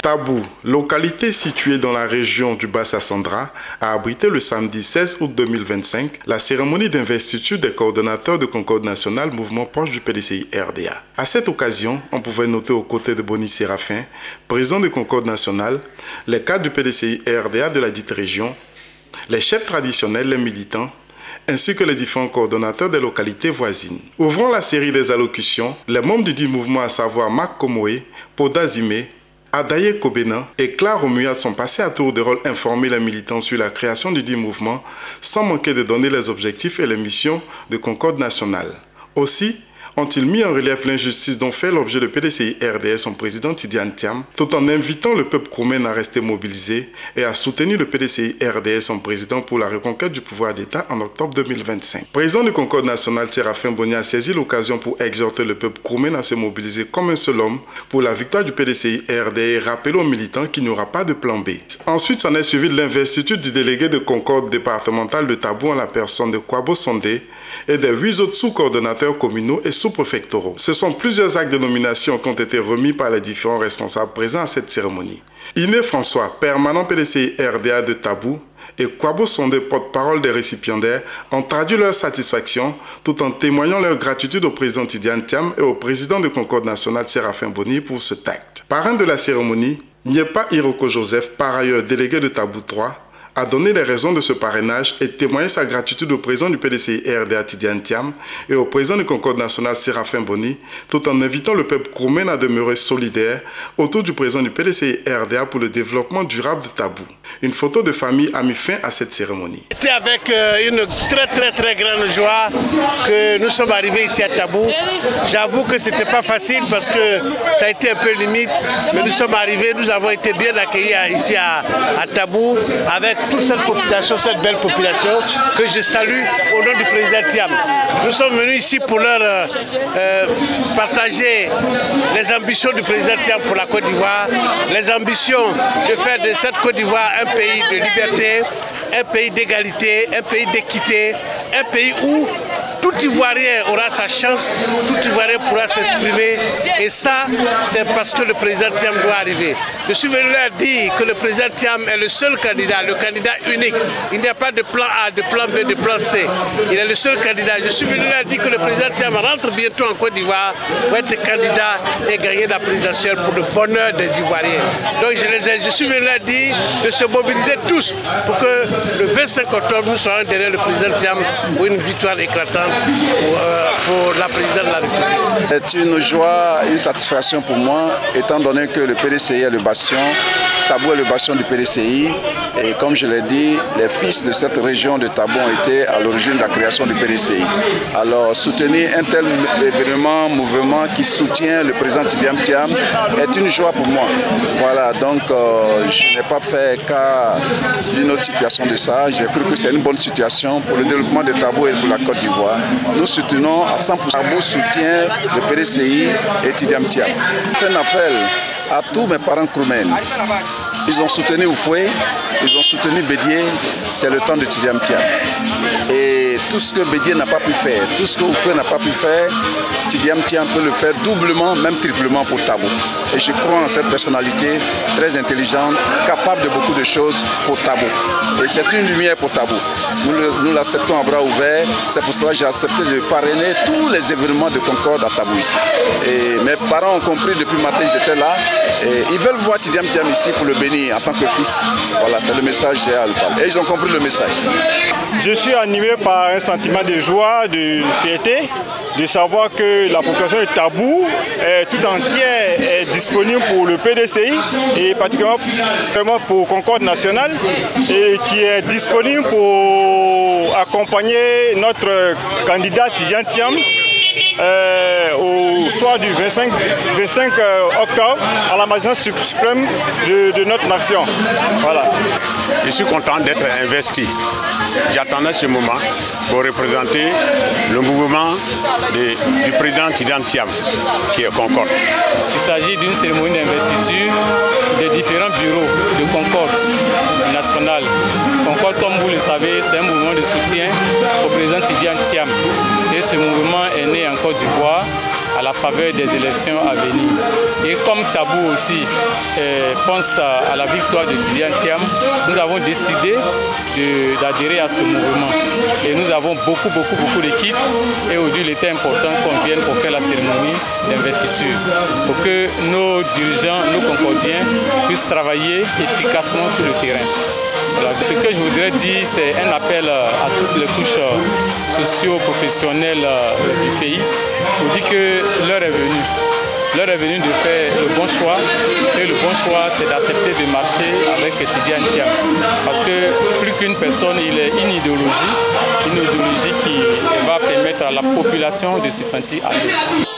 Tabou, localité située dans la région du Bas-Sassandra, a abrité le samedi 16 août 2025 la cérémonie d'investiture des coordonnateurs de Concorde nationale, mouvement proche du PDCI RDA. À cette occasion, on pouvait noter aux côtés de Boni Séraphin, président de Concorde nationale, les cadres du PDCI RDA de la dite région, les chefs traditionnels, les militants, ainsi que les différents coordonnateurs des localités voisines. Ouvrant la série des allocutions, les membres du dit mouvement, à savoir Marc Komoé, Poda Zimé, Adaye Kobena et Clara Romuald sont passés à tour de rôle informer les militants sur la création du dit mouvement, sans manquer de donner les objectifs et les missions de Concorde nationale. Aussi, ont-ils mis en relief l'injustice dont fait l'objet le PDCI RDS, son président Tidiane Thiam, tout en invitant le peuple kroumen à rester mobilisé et à soutenir le PDCI RDS, son président, pour la reconquête du pouvoir d'État en octobre 2025. Président du Concorde national, Séraphin Boni a saisi l'occasion pour exhorter le peuple kroumen à se mobiliser comme un seul homme pour la victoire du PDCI RDS et rappeler aux militants qu'il n'y aura pas de plan B. Ensuite, s'en est suivi de l'investiture du délégué de Concorde départemental de Tabou en la personne de Kwabo Sondé et des 8 autres sous-coordonnateurs communaux et sous-préfectoraux. Ce sont plusieurs actes de nomination qui ont été remis par les différents responsables présents à cette cérémonie. Iné François, permanent PDCI RDA de Tabou, et Kwabo Sondé, porte-parole des récipiendaires, ont traduit leur satisfaction tout en témoignant leur gratitude au président Tidiane Thiam et au président de Concorde nationale Séraphin Boni pour ce acte. Parrain de la cérémonie, Nyepa Iroko Joseph, par ailleurs délégué de Tabou 3, a donné les raisons de ce parrainage et témoigné sa gratitude au président du PDCI RDA Tidiane Thiam et au président du Concorde national Séraphin Boni, tout en invitant le peuple kroumen à demeurer solidaire autour du président du PDCI RDA pour le développement durable de Tabou. Une photo de famille a mis fin à cette cérémonie. C'était avec une très grande joie que nous sommes arrivés ici à Tabou. J'avoue que ce n'était pas facile parce que ça a été un peu limite, mais nous sommes arrivés, nous avons été bien accueillis ici à Tabou avec toute cette population, cette belle population que je salue au nom du président Thiam. Nous sommes venus ici pour leur partager les ambitions du président Thiam pour la Côte d'Ivoire, les ambitions de faire de cette Côte d'Ivoire un pays de liberté, un pays d'égalité, un pays d'équité, un pays où tout Ivoirien aura sa chance, tout Ivoirien pourra s'exprimer. Et ça, c'est parce que le président Thiam doit arriver. Je suis venu leur dire que le président Thiam est le seul candidat, le candidat unique. Il n'y a pas de plan A, de plan B, de plan C. Il est le seul candidat. Je suis venu leur dire que le président Thiam rentre bientôt en Côte d'Ivoire pour être candidat et gagner la présidentielle pour le bonheur des Ivoiriens. Donc je suis venu leur dire de se mobiliser tous pour que le 25 octobre, nous soyons derrière le président Thiam pour une victoire éclatante pour la présidente de la République. C'est une joie, une satisfaction pour moi, étant donné que le PDCI est le bastion, Tabou est le bastion du PDCI. Et comme je l'ai dit, les fils de cette région de Tabou ont été à l'origine de la création du PDCI. Alors soutenir un tel événement, mouvement qui soutient le président Tidiane Thiam est une joie pour moi. Voilà, donc je n'ai pas fait cas d'une autre situation de ça. J'ai cru que c'est une bonne situation pour le développement de Tabou et pour la Côte d'Ivoire. Nous soutenons à 100%. Tabou soutient le PDCI et Tidiane Thiam. C'est un appel à tous mes parents kroumen. Ils ont soutenu Oufoué, ils ont soutenu Bédié, c'est le temps de Tidiane Thiam. Et tout ce que Bédié n'a pas pu faire, tout ce que Oufoué n'a pas pu faire, Tidiane Thiam peut le faire doublement, même triplement pour Tabou. Et je crois en cette personnalité très intelligente, capable de beaucoup de choses pour Tabou. Et c'est une lumière pour Tabou. Nous l'acceptons à bras ouverts, c'est pour cela que j'ai accepté de parrainer tous les événements de Concorde à Tabou ici. Et mes parents ont compris depuis matin, ils étaient là. Et ils veulent voir Tidiane Thiam ici pour le bénir en tant que fils. Voilà, c'est le message que j'ai à lui parler. Et ils ont compris le message. Je suis animé par un sentiment de joie, de fierté, de savoir que la population de Tabou tout entière est disponible pour le PDCI et particulièrement pour Concorde nationale et qui est disponible pour accompagner notre candidat Tidiane Thiam au soir du 25 octobre à la majorité suprême de notre nation. Voilà. Je suis content d'être investi. J'attendais ce moment pour représenter le mouvement du président Tidiane Thiam, qui est Concorde. Il s'agit d'une cérémonie d'investiture des différents bureaux de Concorde nationale. Concorde, comme vous le savez, c'est un mouvement de soutien au président Tidiane Thiam. Et ce mouvement est né en Côte d'Ivoire à la faveur des élections à venir. Et comme Tabou aussi pense à la victoire de Tidiane Thiam, nous avons décidé d'adhérer à ce mouvement. Et nous avons beaucoup d'équipes. Et aujourd'hui, il était important qu'on vienne pour faire la cérémonie d'investiture, pour que nos dirigeants, nos concordiens puissent travailler efficacement sur le terrain. Voilà. Ce que je voudrais dire, c'est un appel à toutes les couches socio-professionnelles du pays pour dire que l'heure est venue. L'heure est venue de faire le bon choix. Et le bon choix, c'est d'accepter de marcher avec Tidiane Thiam. Parce que plus qu'une personne, il est une idéologie qui va permettre à la population de se sentir à l'aise.